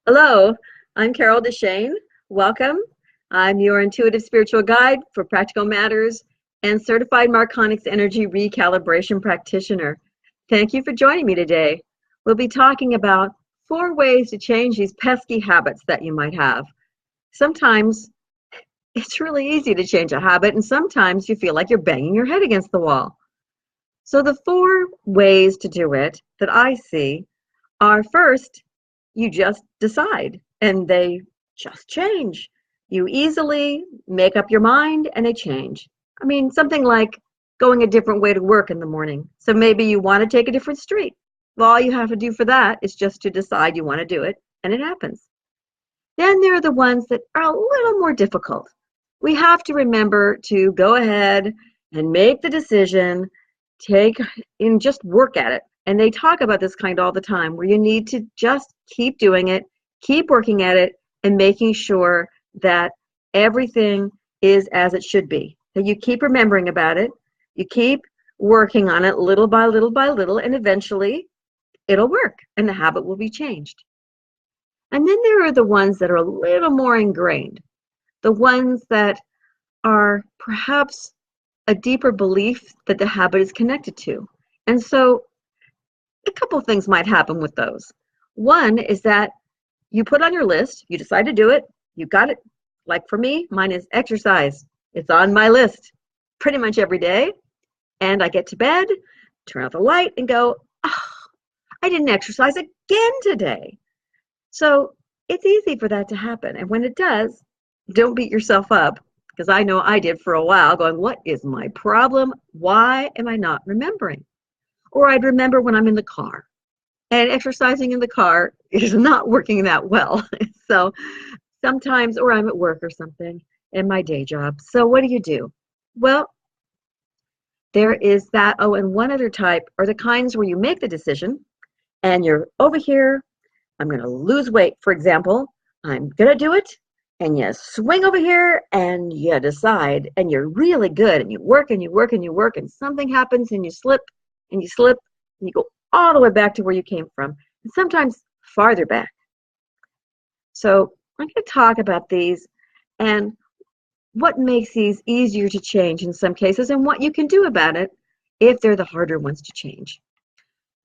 Hello, I'm Carol DeChaine. Welcome. I'm your intuitive spiritual guide for practical matters and certified Marconics energy recalibration practitioner. Thank you for joining me today. We'll be talking about 4 ways to change these pesky habits that you might have. Sometimes it's really easy to change a habit, and sometimes you feel like you're banging your head against the wall. So, the 4 ways to do it that I see are: first, you just decide and they just change. You easily make up your mind and they change. I mean, something like going a different way to work in the morning. So maybe you want to take a different street. Well, all you have to do for that is just to decide you want to do it, and it happens. Then there are the ones that are a little more difficult. We have to remember to go ahead and make the decision, take and just work at it. And they talk about this kind all the time, where you need to just keep doing it, keep working at it, and making sure that everything is as it should be. That you keep remembering about it, you keep working on it little by little by little, and eventually it'll work and the habit will be changed. And then there are the ones that are a little more ingrained, the ones that are perhaps a deeper belief that the habit is connected to. And so a couple of things might happen with those. One is that you put on your list, you decide to do it, you got it. Like for me, mine is exercise. It's on my list pretty much every day. And I get to bed, turn out the light, and go, oh, I didn't exercise again today. So it's easy for that to happen. And when it does, don't beat yourself up, because I know I did for a while, going, what is my problem? Why am I not remembering? Or I'd remember when I'm in the car. And exercising in the car is not working that well. So sometimes, or I'm at work or something in my day job. So what do? Well, there is that. Oh, and one other type are the kinds where you make the decision and you're over here. I'm going to lose weight, for example. I'm going to do it. And you swing over here and you decide, and you're really good, and you work and you work and you work, and something happens and you slip and you slip and you go all the way back to where you came from, and sometimes farther back. So I'm going to talk about these and what makes these easier to change in some cases, and what you can do about it if they're the harder ones to change.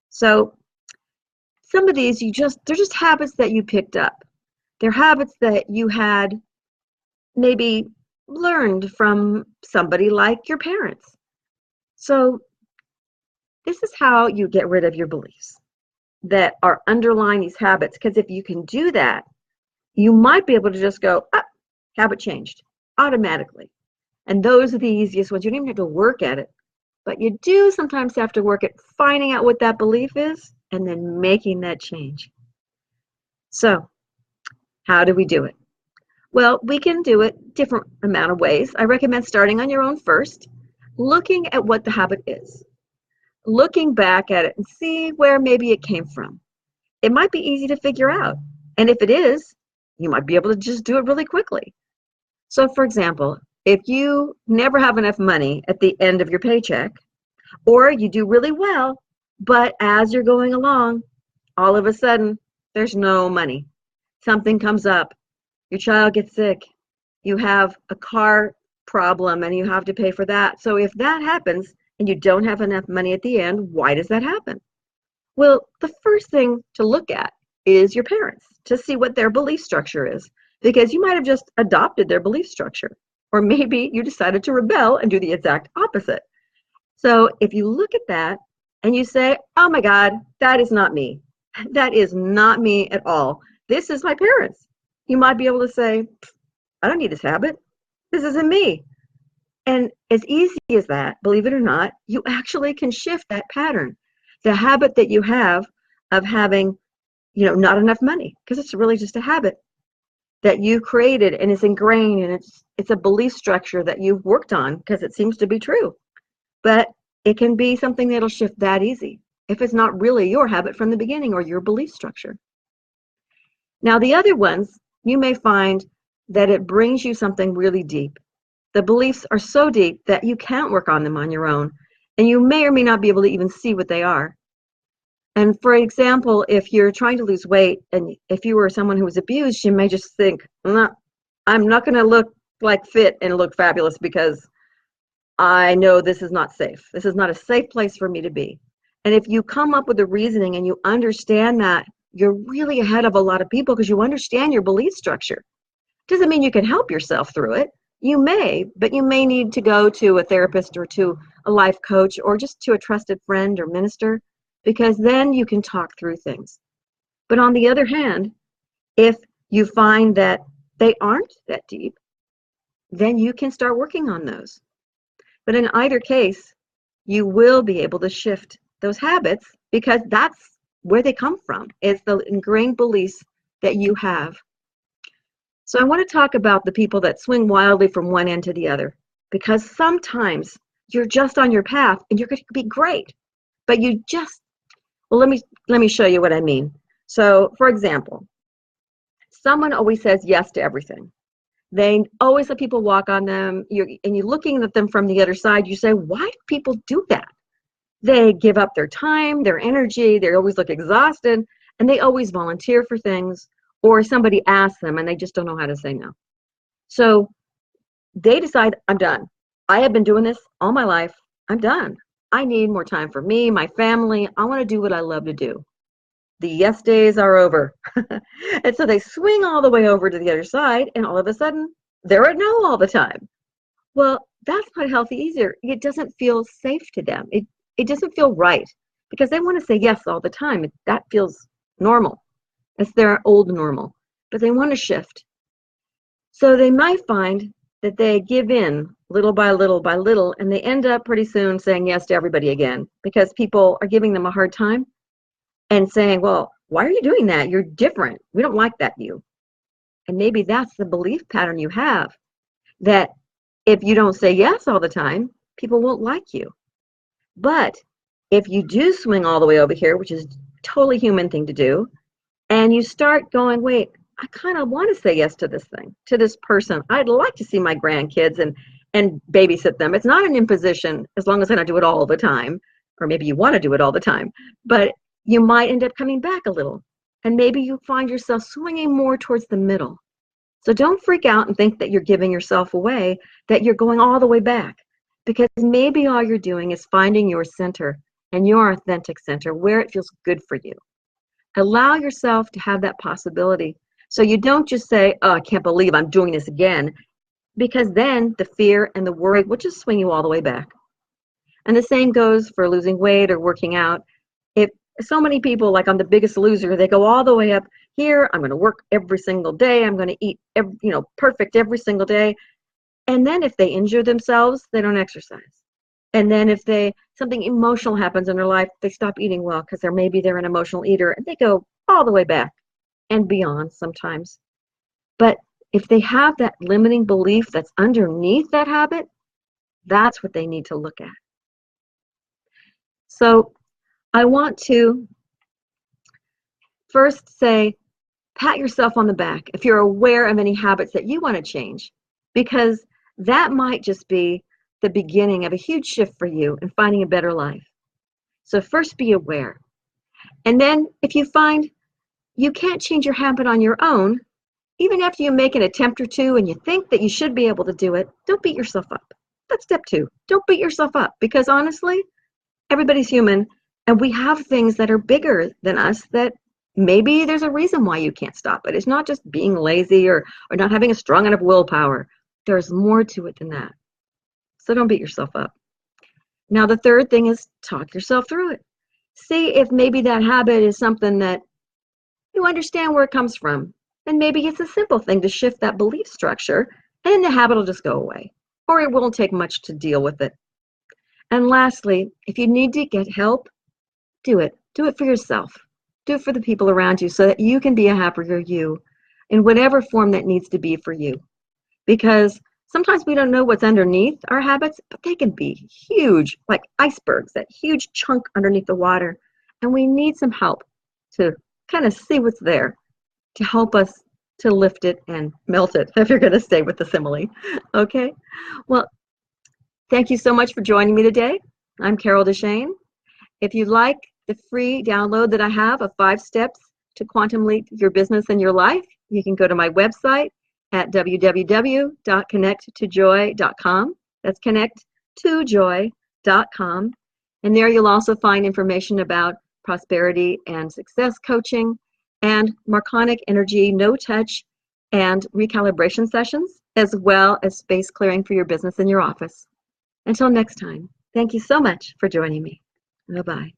So some of these, they're just habits that you picked up. They're habits that you had maybe learned from somebody like your parents. So this is how you get rid of your beliefs that are underlying these habits, because if you can do that, you might be able to just go, habit changed automatically. And those are the easiest ones. You don't even have to work at it, but you do sometimes have to work at finding out what that belief is and then making that change. So how do we do it? Well, we can do it different amount of ways. I recommend starting on your own first, looking at what the habit is, looking back at it and see where maybe it came from. It might be easy to figure out. And if it is, you might be able to just do it really quickly. So for example, if you never have enough money at the end of your paycheck, or you do really well, but as you're going along, all of a sudden, there's no money. Something comes up, your child gets sick, you have a car problem and you have to pay for that. So if that happens and you don't have enough money at the end, why does that happen? Well, the first thing to look at is your parents, to see what their belief structure is, because you might have just adopted their belief structure, or maybe you decided to rebel and do the exact opposite. So if you look at that and you say, oh my God, that is not me. That is not me at all. This is my parents. You might be able to say, I don't need this habit. This isn't me. And as easy as that, believe it or not, you actually can shift that pattern. The habit that you have of having, not enough money, because it's really just a habit that you created and it's ingrained, and it's a belief structure that you've worked on because it seems to be true. But it can be something that'll shift that easy if it's not really your habit from the beginning or your belief structure. Now, the other ones, you may find that it brings you something really deep. The beliefs are so deep that you can't work on them on your own, and you may or may not be able to even see what they are. And for example, if you're trying to lose weight and if you were someone who was abused, you may just think, I'm not going to look like fit and look fabulous because I know this is not safe. This is not a safe place for me to be. And if you come up with a reasoning and you understand that, you're really ahead of a lot of people because you understand your belief structure. Doesn't mean you can help yourself through it. You may, but you may need to go to a therapist or to a life coach or just to a trusted friend or minister, because then you can talk through things. But on the other hand, if you find that they aren't that deep, then you can start working on those. But in either case, you will be able to shift those habits because that's where they come from. It's the ingrained beliefs that you have. So I want to talk about the people that swing wildly from one end to the other, because sometimes you're just on your path and you're going to be great, but you just, well, let me show you what I mean. So for example, someone always says yes to everything. They always let people walk on them, and you're looking at them from the other side, you say, why do people do that? They give up their time, their energy, they always look exhausted, and they always volunteer for things, or somebody asks them and they just don't know how to say no. So they decide, I'm done. I have been doing this all my life. I'm done. I need more time for me, my family. I want to do what I love to do. The yes days are over. And so they swing all the way over to the other side, and all of a sudden, they're at no all the time. Well, that's not healthy either. It doesn't feel safe to them. It doesn't feel right because they want to say yes all the time. That feels normal. It's their old normal, but they want to shift. So they might find that they give in little by little by little, and they end up pretty soon saying yes to everybody again because people are giving them a hard time and saying, well, why are you doing that? You're different. We don't like that you. And maybe that's the belief pattern you have, that if you don't say yes all the time, people won't like you. But if you do swing all the way over here, which is a totally human thing to do, and you start going, wait, I kind of want to say yes to this thing, to this person. I'd like to see my grandkids and babysit them. It's not an imposition as long as I don't do it all the time, or maybe you want to do it all the time, but you might end up coming back a little, and maybe you find yourself swinging more towards the middle. So don't freak out and think that you're giving yourself away, that you're going all the way back, because maybe all you're doing is finding your center and your authentic center where it feels good for you. Allow yourself to have that possibility so you don't just say, oh, I can't believe I'm doing this again, because then the fear and the worry will just swing you all the way back. And the same goes for losing weight or working out. If so many people, like on The Biggest Loser, they go all the way up here, I'm going to work every single day, I'm going to eat perfect every single day. And then if they injure themselves, they don't exercise. And then if something emotional happens in their life, they stop eating well because maybe they're an emotional eater, and they go all the way back and beyond sometimes. But if they have that limiting belief that's underneath that habit, that's what they need to look at. So I want to first say, pat yourself on the back if you're aware of any habits that you want to change, because that might just be the beginning of a huge shift for you in finding a better life. So first be aware. And then if you find you can't change your habit on your own, even after you make an attempt or two and you think that you should be able to do it, don't beat yourself up. That's step 2. Don't beat yourself up, because honestly, everybody's human, and we have things that are bigger than us that maybe there's a reason why you can't stop it. It's not just being lazy or not having a strong enough willpower. There's more to it than that. So don't beat yourself up. Now, the third thing is talk yourself through it. See if maybe that habit is something that you understand where it comes from. And maybe it's a simple thing to shift that belief structure, and then the habit will just go away. Or it won't take much to deal with it. And lastly, if you need to get help, do it. Do it for yourself. Do it for the people around you so that you can be a happier you in whatever form that needs to be for you. Because sometimes we don't know what's underneath our habits, but they can be huge, like icebergs, that huge chunk underneath the water. And we need some help to kind of see what's there, to help us to lift it and melt it, if you're going to stay with the simile. Okay? Well, thank you so much for joining me today. I'm Carol DeChaine. If you like the free download that I have of 5 steps to quantum leap your business and your life, you can go to my website at www.connecttojoy.com. That's connecttojoy.com. And there you'll also find information about prosperity and success coaching and Marconic energy no-touch and recalibration sessions, as well as space clearing for your business and your office. Until next time, thank you so much for joining me. Bye-bye.